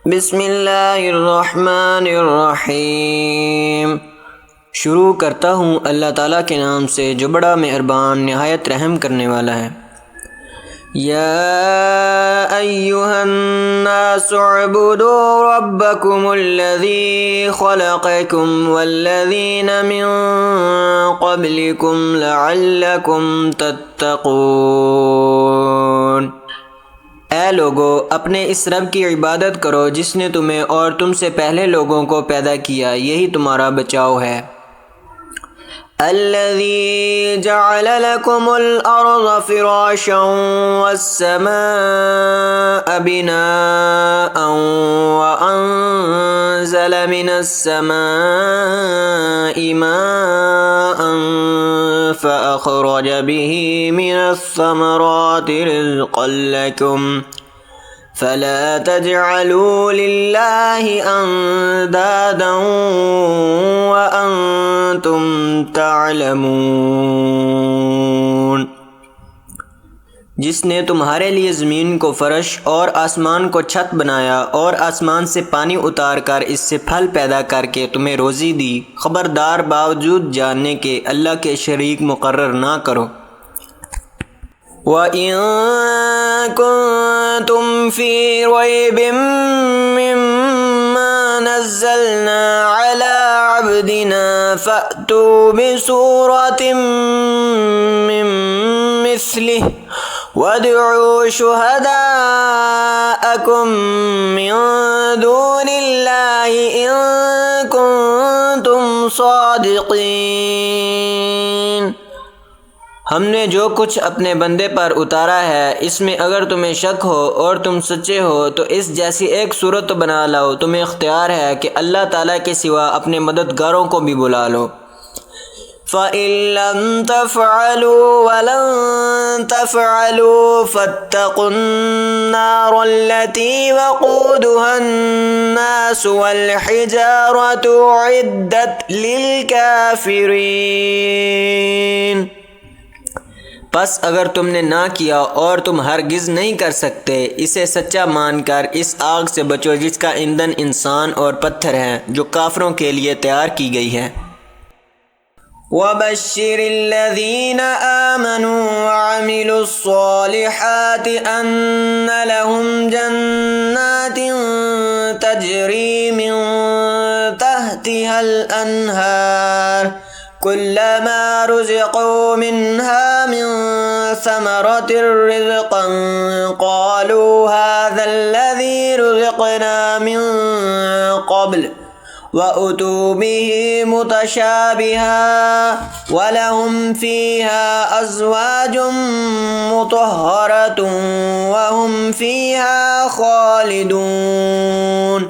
بسم اللہ الرحمن الرحیم۔ شروع کرتا ہوں اللہ تعالیٰ کے نام سے جو بڑا مہربان نہایت رحم کرنے والا ہے۔ یا ایھا الناس اعبدوا ربکم الذی خلقکم والذین من قبلکم لعلکم تتقون۔ اے لوگو، اپنے اس رب کی عبادت کرو جس نے تمہیں اور تم سے پہلے لوگوں کو پیدا کیا، یہی تمہارا بچاؤ ہے۔ الذی جعل لکم الارض فراشا والسماء بناء وانزل من السماء ماء فأخرج به من الثمرات رزقا لكم فلا تجعلوا لله اندادا وانتم تعلمون۔ جس نے تمہارے لیے زمین کو فرش اور آسمان کو چھت بنایا اور آسمان سے پانی اتار کر اس سے پھل پیدا کر کے تمہیں روزی دی، خبردار باوجود جاننے کے اللہ کے شریک مقرر نہ کرو۔ وَإِن كُنتُمْ فِي رَيْبٍ مِّمَّا نَزَّلْنَا عَلَىٰ عَبْدِنَا فَأْتُوا بِسُورَةٍ مِّن مِّثْلِهِ وَادْعُوا شُهَدَاءَكُم مِّن دُونِ اللَّهِ إِن كُنتُمْ صَادِقِينَ۔ ہم نے جو کچھ اپنے بندے پر اتارا ہے اس میں اگر تمہیں شک ہو اور تم سچے ہو تو اس جیسی ایک صورت بنا لاؤ۔ تمہیں اختیار ہے کہ اللہ تعالیٰ کے سوا اپنے مددگاروں کو بھی بلا لو۔ فَإِن لَّمْ تَفْعَلُوا وَلَن تَفْعَلُوا فَاتَّقُوا النَّارَ الَّتِي وَقُودُهَا النَّاسُ وَالْحِجَارَةُ أُعِدَّتْ لِلْكَافِرِينَ۔ پس اگر تم نے نہ کیا اور تم ہرگز نہیں کر سکتے، اسے سچا مان کر اس آگ سے بچو جس کا ایندھن انسان اور پتھر ہے، جو کافروں کے لیے تیار کی گئی ہے۔ وَبَشِّرِ الَّذِينَ آمَنُوا وَعَمِلُوا الصَّالِحَاتِ أَنَّ لَهُمْ جَنَّاتٍ تَجْرِي مِن تَحْتِهَا الْأَنْهَارُ كُلَّمَا رُزِقُوا مِنْهَا مِن ثَمَرَةٍ رِّزْقًا قَالُوا هَٰذَا الَّذِي رُزِقْنَا مِن قَبْلُ وَأُتُوا بِهِ مُتَشَابِهًا وَلَهُمْ فِيهَا أَزْوَاجٌ مُّطَهَّرَةٌ وَهُمْ فِيهَا خَالِدُونَ۔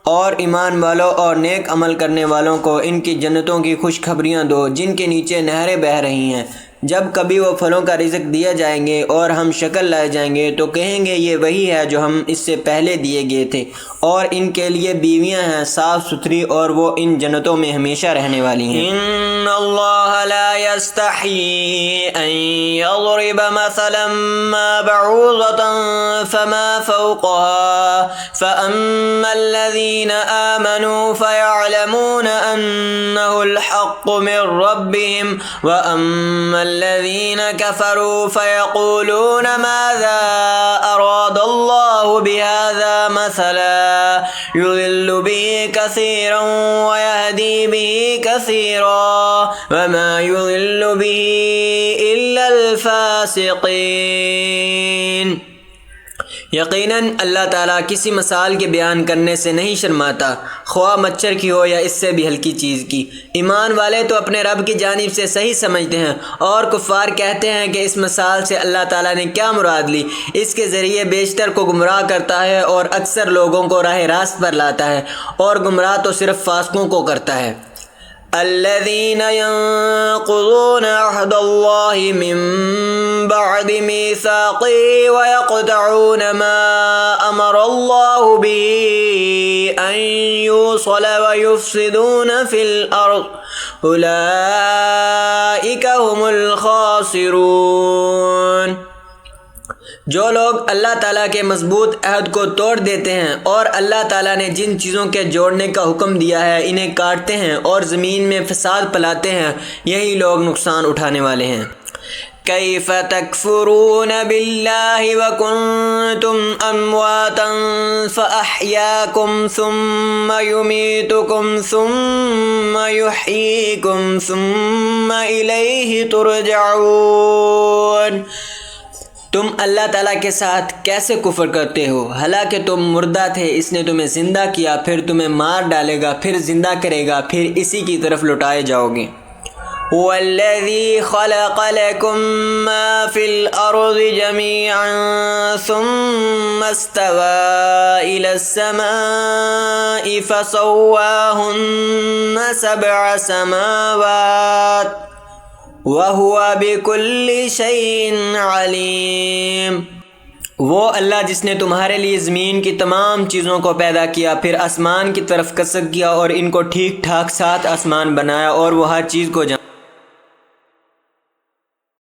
اور ایمان والوں اور نیک عمل کرنے والوں کو ان کی جنتوں کی خوشخبریاں دو جن کے نیچے نہریں بہہ رہی ہیں۔ جب کبھی وہ پھلوں کا رزق دیا جائیں گے اور ہم شکل لائے جائیں گے تو کہیں گے یہ وہی ہے جو ہم اس سے پہلے دیے گئے تھے، اور ان کے لیے بیویاں ہیں صاف ستھری اور وہ ان جنتوں میں ہمیشہ رہنے والی ہیں۔ ان اللہ لا يستحيي ان يضرب مثلا ما بعوضة فما فوقها فأما الذين آمنوا فيعلمون أنه الحق من ربهم وأما الذين كفروا فيقولون ماذا أراد الله بهذا مثلا يضل به كثيرا ويهدي به كثيرا وما يضل به إلا الفاسقين۔ یقیناً اللہ تعالیٰ کسی مثال کے بیان کرنے سے نہیں شرماتا، خواہ مچھر کی ہو یا اس سے بھی ہلکی چیز کی۔ ایمان والے تو اپنے رب کی جانب سے صحیح سمجھتے ہیں، اور کفار کہتے ہیں کہ اس مثال سے اللہ تعالیٰ نے کیا مراد لی۔ اس کے ذریعے بیشتر کو گمراہ کرتا ہے اور اکثر لوگوں کو راہ راست پر لاتا ہے، اور گمراہ تو صرف فاسقوں کو کرتا ہے۔ الذين ينقضون عهد الله من بعد ميثاقه ويقطعون ما أمر الله به أن يوصل ويفسدون في الأرض أولئك هم الخاسرون۔ جو لوگ اللہ تعالیٰ کے مضبوط عہد کو توڑ دیتے ہیں اور اللہ تعالیٰ نے جن چیزوں کے جوڑنے کا حکم دیا ہے انہیں کاٹتے ہیں اور زمین میں فساد پھیلاتے ہیں، یہی لوگ نقصان اٹھانے والے ہیں۔ کیف تکفرون باللہ وکنتم امواتا فاحیاکم ثم یمیتکم ثم یحییکم ثم الیہ ترجعون۔ تم اللہ تعالیٰ کے ساتھ کیسے کفر کرتے ہو، حالانکہ تم مردہ تھے، اس نے تمہیں زندہ کیا، پھر تمہیں مار ڈالے گا، پھر زندہ کرے گا، پھر اسی کی طرف لوٹائے جاؤ گے۔ وَالَّذِي خَلَقَ لَكُم مَّا فِي الْأَرْضِ جَمِيعًا ثُمَّ اسْتَوَىٰ إِلَى السَّمَاءِ فَسَوَّاهُنَّ سَبْعَ سَمَاوَاتٍ وَهُوَ بِكُلِّ شَيْءٍ عَلِيمٌ۔ وہ اللہ جس نے تمہارے لیے زمین کی تمام چیزوں کو پیدا کیا، پھر آسمان کی طرف قصد کیا اور ان کو ٹھیک ٹھاک 7 آسمان بنایا، اور وہ ہر چیز کو جانتا